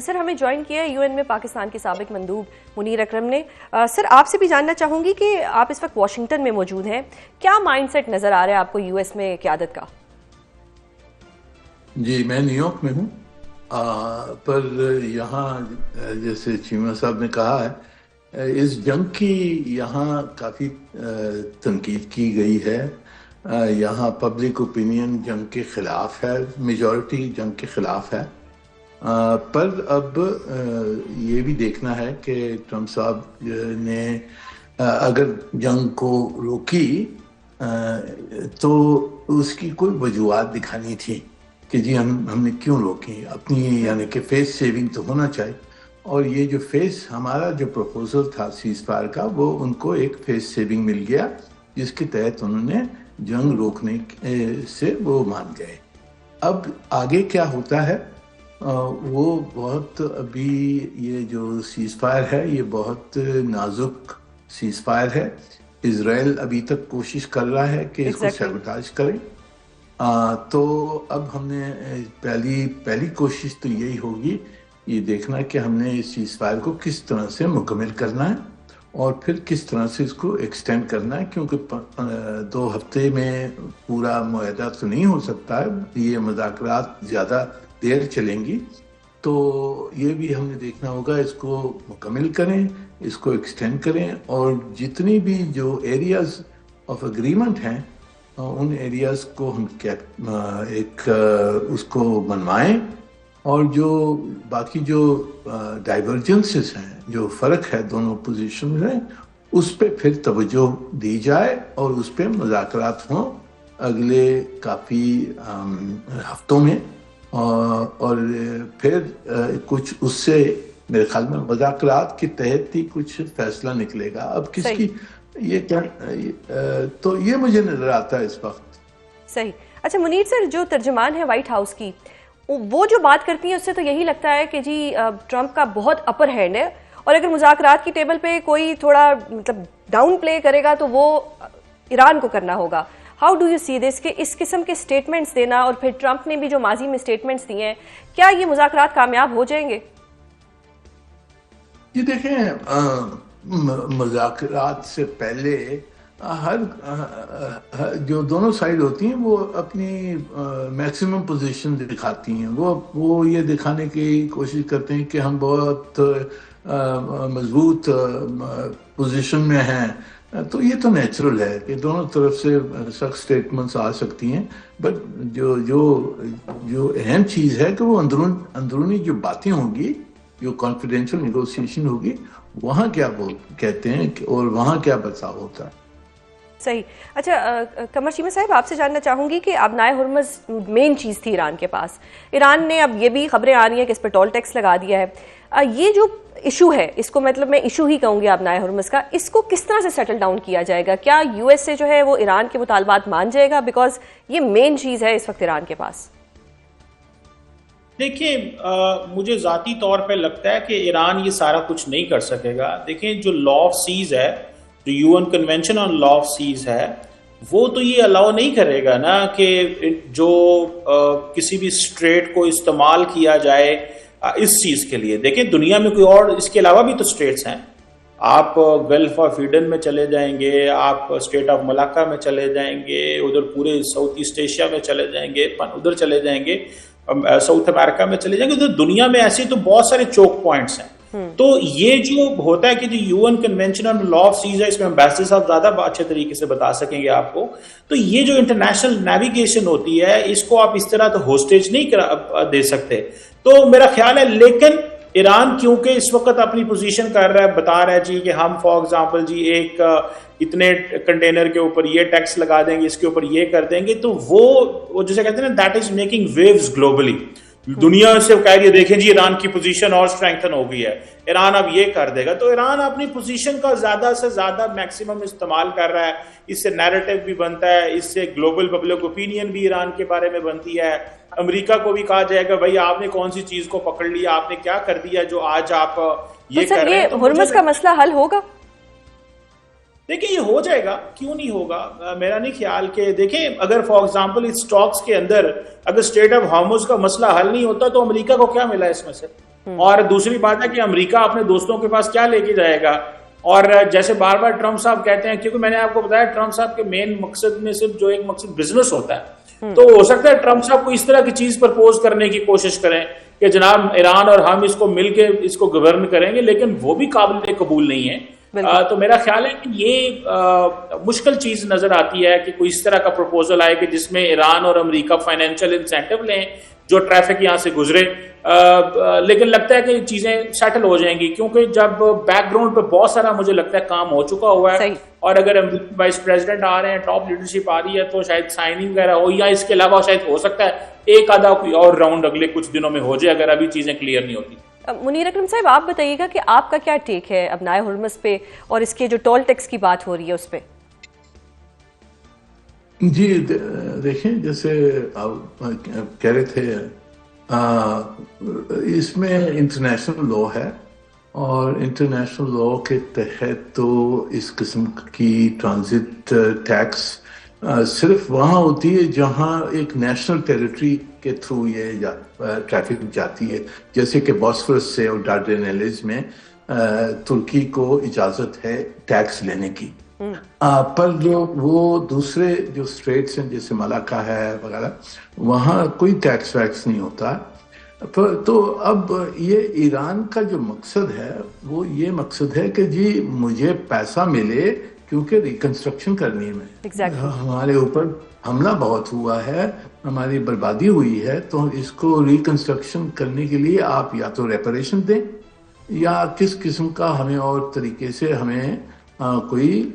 سر ہمیں جوائن کیا ہے UN میں پاکستان کے سابق مندوب منیر اکرم نے. سر آپ سے بھی جاننا چاہوں گی کہ آپ اس وقت واشنگٹن میں موجود ہیں, کیا مائنڈ سیٹ نظر آ رہا ہے آپ کو US میں قیادت کا؟ جی میں نیو یارک میں ہوں, پر یہاں جیسے چیمہ صاحب نے کہا ہے اس جنگ کی یہاں کافی تنقید کی گئی ہے. یہاں پبلک اوپینین جنگ کے خلاف ہے, میجورٹی جنگ کے خلاف ہے. پر اب یہ بھی دیکھنا ہے کہ ٹرمپ صاحب نے اگر جنگ کو روکی تو اس کی کوئی وجوہات دکھانی تھی کہ جی ہم نے کیوں روکی اپنی, یعنی کہ فیس سیونگ تو ہونا چاہیے. اور یہ جو فیس ہمارا جو پروپوزل تھا سیز فائر کا, وہ ان کو ایک فیس سیونگ مل گیا جس کے تحت انہوں نے جنگ روکنے سے وہ مان گئے. اب آگے کیا ہوتا ہے وہ بہت, ابھی یہ جو سیز فائر ہے یہ بہت نازک سیز فائر ہے. اسرائیل ابھی تک کوشش کر رہا ہے کہ اس کو سیبوٹاج کرے. تو اب ہم نے پہلی کوشش تو یہی ہوگی یہ دیکھنا کہ ہم نے اس سیز فائر کو کس طرح سے مکمل کرنا ہے اور پھر کس طرح سے اس کو ایکسٹینڈ کرنا ہے, کیونکہ 2 ہفتے میں پورا معاہدہ تو نہیں ہو سکتا ہے, یہ مذاکرات زیادہ دیر چلیں گی. تو یہ بھی ہم نے دیکھنا ہوگا, اس کو مکمل کریں, اس کو ایکسٹینڈ کریں, اور جتنی بھی جو ایریاز آف اگریمنٹ ہیں ان ایریاز کو ہم ایک اس کو منوائیں, اور جو باقی جو ڈائیورجنسز ہیں, جو فرق ہے دونوں پوزیشن میں, اس پہ پھر توجہ دی جائے اور اس پہ مذاکرات ہوں اگلے کافی ہفتوں میں. اور پھر کچھ اس سے میرے خیال میں مذاکرات کے تحت ہی کچھ فیصلہ نکلے گا. اب کس کی یہ کیا, تو یہ مجھے نظر آتا ہے اس وقت. صحیح. اچھا منیر سر, جو ترجمان ہے وائٹ ہاؤس کی, وہ جو بات کرتی ہیں اس سے تو یہی لگتا ہے کہ جی ٹرمپ کا بہت اپر ہینڈ ہے, اور اگر مذاکرات کی ٹیبل پہ کوئی تھوڑا مطلب ڈاؤن پلے کرے گا تو وہ ایران کو کرنا ہوگا. ہاؤ ڈو یو سی دس کہ اس قسم کے سٹیٹمنٹس دینا, اور پھر ٹرمپ نے بھی جو ماضی میں سٹیٹمنٹس دیے ہیں, کیا یہ مذاکرات کامیاب ہو جائیں گے؟ یہ دیکھیں, مذاکرات سے پہلے جو دونوں سائڈ ہوتی ہیں وہ اپنی میکسیمم پوزیشن دکھاتی ہیں. وہ یہ دکھانے کی کوشش کرتے ہیں کہ ہم بہت مضبوط پوزیشن میں ہیں. تو یہ تو نیچرل ہے کہ دونوں طرف سے سخت سٹیٹمنٹس آ سکتی ہیں, بٹ جو اہم چیز ہے کہ وہ اندرونی جو باتیں ہوں گی, جو کانفیڈینشیل نیگوسیشن ہوگی, وہاں کیا کہتے ہیں اور وہاں کیا برتاؤ ہوتا ہے. صحیح. اچھا قمر چیمہ صاحب, آپ سے جاننا چاہوں گی کہ آبنائے ہرمز مین چیز تھی ایران کے پاس. ایران نے اب یہ بھی خبریں آ رہی ہیں کہ اس پر ٹول ٹیکس لگا دیا ہے. یہ جو ایشو ہے, اس کو مطلب میں ایشو ہی کہوں گی آبنائے ہرمز کا, اس کو کس طرح سے سیٹل ڈاؤن کیا جائے گا؟ کیا USA جو ہے وہ ایران کے مطالبات مان جائے گا؟ بیکاز یہ مین چیز ہے اس وقت ایران کے پاس. دیکھیں, مجھے ذاتی طور پہ لگتا ہے کہ ایران یہ سارا کچھ نہیں کر سکے گا. دیکھیں, جو لا آف سیز ہے, جو UN convention on law of seas ہے, وہ تو یہ الاؤ نہیں کرے گا نا کہ جو کسی بھی اسٹریٹ کو استعمال کیا جائے اس چیز کے لیے. دیکھیں, دنیا میں کوئی اور اس کے علاوہ بھی تو اسٹیٹس ہیں. آپ گلف آف ایڈن میں چلے جائیں گے, آپ اسٹیٹ آف ملاکا میں چلے جائیں گے, ادھر پورے ساؤتھ ایسٹ ایشیا میں چلے جائیں گے, ادھر چلے جائیں گے, ساؤتھ امریکہ میں چلے جائیں گے. تو دنیا میں ایسے تو بہت سارے چوک پوائنٹس ہیں. تو یہ جو ہوتا ہے کہ جو UN convention on law of seas ہے, اس میں امبیسڈر صاحب زیادہ اچھے طریقے سے بتا سکیں گے آپ کو. تو یہ جو انٹرنیشنل نیویگیشن ہوتی ہے, اس کو آپ اس طرح تو ہوسٹیج نہیں دے سکتے. تو میرا خیال ہے, لیکن ایران کیونکہ اس وقت اپنی پوزیشن کر رہا ہے, بتا رہا ہے جی کہ ہم فار ایگزامپل جی ایک اتنے کنٹینر کے اوپر یہ ٹیکس لگا دیں گے, اس کے اوپر یہ کر دیں گے, تو وہ جیسے کہتے ہیں نا, that is making waves globally. دنیا سے کہہ رہی ہے دیکھیں جی ایران کی پوزیشن اور اسٹرینگتھن ہو گئی ہے, ایران اب یہ کر دے گا. تو ایران اپنی پوزیشن کا زیادہ سے زیادہ میکسیمم استعمال کر رہا ہے. اس سے نیریٹو بھی بنتا ہے, اس سے گلوبل پبلک اوپینین بھی ایران کے بارے میں بنتی ہے. امریکہ کو بھی کہا جائے گا بھائی آپ نے کون سی چیز کو پکڑ لیا, آپ نے کیا کر دیا جو آج آپ یہ کر رہے ہیں. تو ہرمز کا مسئلہ حل ہوگا؟ دیکھیں یہ ہو جائے گا, کیوں نہیں ہوگا. میرا نہیں خیال کہ دیکھیں اگر فار ایگزامپل اس اسٹاکس کے اندر اگر اسٹریٹ آف ہارمز کا مسئلہ حل نہیں ہوتا تو امریکہ کو کیا ملا اس میں سے؟ اور دوسری بات ہے کہ امریکہ اپنے دوستوں کے پاس کیا لے کے جائے گا. اور جیسے بار بار ٹرمپ صاحب کہتے ہیں, کیونکہ میں نے آپ کو بتایا ٹرمپ صاحب کے مین مقصد میں صرف جو ایک مقصد بزنس ہوتا ہے, تو ہو سکتا ہے ٹرمپ صاحب کو اس طرح کی چیز پرپوز کرنے کی کوشش کریں کہ جناب ایران اور ہم اس کو مل کے اس کو گورن کریں گے, لیکن وہ بھی قابل قبول نہیں ہے. تو میرا خیال ہے کہ یہ مشکل چیز نظر آتی ہے کہ کوئی اس طرح کا پروپوزل آئے کہ جس میں ایران اور امریکہ فائنینشیل انسینٹیو لیں جو ٹریفک یہاں سے گزرے, لیکن لگتا ہے کہ چیزیں سیٹل ہو جائیں گی, کیونکہ جب بیک گراؤنڈ پہ بہت سارا مجھے لگتا ہے کام ہو چکا ہوا ہے. اور اگر وائس پریزیڈنٹ آ رہے ہیں, ٹاپ لیڈرشپ آ رہی ہے, تو شاید سائننگ وغیرہ ہو, یا اس کے علاوہ شاید ہو سکتا ہے ایک آدھا کوئی اور راؤنڈ اگلے کچھ دنوں میں ہو جائے, اگر ابھی چیزیں کلیئر نہیں ہوتی. منیر اکرم صاحب, آپ بتائیے گا کہ آپ کا کیا ٹیک ہے ابنائے ہرمز پہ اور اس کے جو ٹول ٹیکس کی بات ہو رہی ہے اس پہ؟ جی دیکھیں, جیسے آپ کہہ رہے تھے, اس میں انٹرنیشنل لا ہے, اور انٹرنیشنل لا کے تحت تو اس قسم کی ٹرانزٹ ٹیکس صرف وہاں ہوتی ہے جہاں ایک نیشنل ٹیریٹری کے تھرو یہ ٹریفک جاتی ہے, جیسے کہ باسفورس سے اور ڈارڈینیلز میں ترکی کو اجازت ہے ٹیکس لینے کی. پر جو وہ دوسرے جو اسٹریٹس ہیں جیسے ملاکا ہے وغیرہ, وہاں کوئی ٹیکس ویکس نہیں ہوتا. تو اب یہ ایران کا جو مقصد ہے وہ یہ مقصد ہے کہ جی مجھے پیسہ ملے, کیونکہ ریکنسٹرکشن کرنی ہے. ہمارے اوپر حملہ بہت ہوا ہے, ہماری بربادی ہوئی ہے, تو اس کو ریکنسٹرکشن کرنے کے لیے آپ یا تو ریپریشن دیں یا کس قسم کا ہمیں اور طریقے سے ہمیں کوئی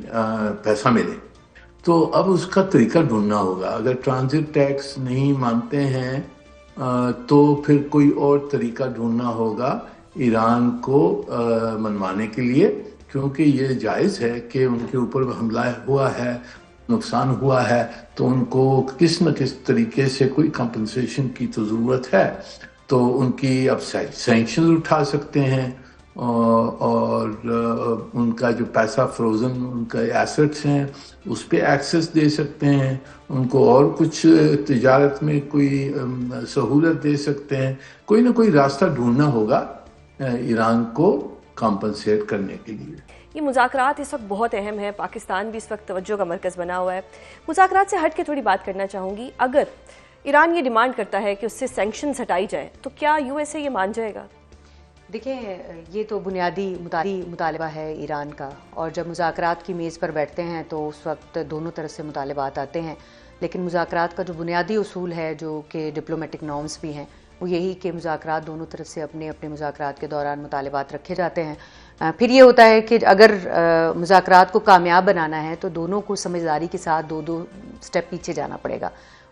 پیسہ ملے. تو اب اس کا طریقہ ڈھونڈنا ہوگا. اگر ٹرانزٹ ٹیکس نہیں مانتے ہیں تو پھر کوئی اور طریقہ ڈھونڈنا ہوگا ایران کو منوانے کے لیے, کیونکہ یہ جائز ہے کہ ان کے اوپر حملہ ہوا ہے, نقصان ہوا ہے, تو ان کو کس نہ کس طریقے سے کوئی کمپنسیشن کی تو ضرورت ہے. تو ان کی اب سینکشن اٹھا سکتے ہیں, اور ان کا جو پیسہ فروزن ان کا ایسٹس ہیں اس پہ ایکسس دے سکتے ہیں, ان کو اور کچھ تجارت میں کوئی سہولت دے سکتے ہیں. کوئی نہ کوئی راستہ ڈھونڈنا ہوگا ایران کو کمپنسیٹ کرنے کے لیے. یہ مذاکرات اس وقت بہت اہم ہے, پاکستان بھی اس وقت توجہ کا مرکز بنا ہوا ہے. مذاکرات سے ہٹ کے تھوڑی بات کرنا چاہوں گی, اگر ایران یہ ڈیمانڈ کرتا ہے کہ اس سے سینکشنز ہٹائی جائیں تو کیا یو ایس اے یہ مان جائے گا؟ دیکھیں, یہ تو بنیادی مطالبہ ہے ایران کا, اور جب مذاکرات کی میز پر بیٹھتے ہیں تو اس وقت دونوں طرف سے مطالبات آتے ہیں, لیکن مذاکرات کا جو بنیادی اصول ہے جو کہ ڈپلومیٹک نارمز بھی ہیں وہ یہی کہ مذاکرات دونوں طرف سے اپنے اپنے مذاکرات کے دوران مطالبات رکھے جاتے ہیں. پھر یہ ہوتا ہے کہ اگر مذاکرات کو کامیاب بنانا ہے تو دونوں کو سمجھداری کے ساتھ دو سٹیپ پیچھے جانا پڑے گا.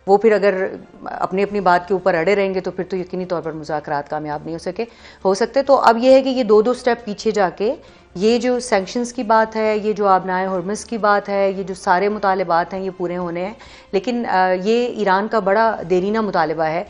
وہ پھر اگر اپنی اپنی بات کے اوپر اڑے رہیں گے تو پھر تو یقینی طور پر مذاکرات کامیاب نہیں ہو سکتے. تو اب یہ ہے کہ یہ دو سٹیپ پیچھے جا کے یہ جو سینکشنز کی بات ہے, یہ جو ابنائے ہرمز کی بات ہے, یہ جو سارے مطالبات ہیں یہ پورے ہونے ہیں, لیکن یہ ایران کا بڑا دیرینہ مطالبہ ہے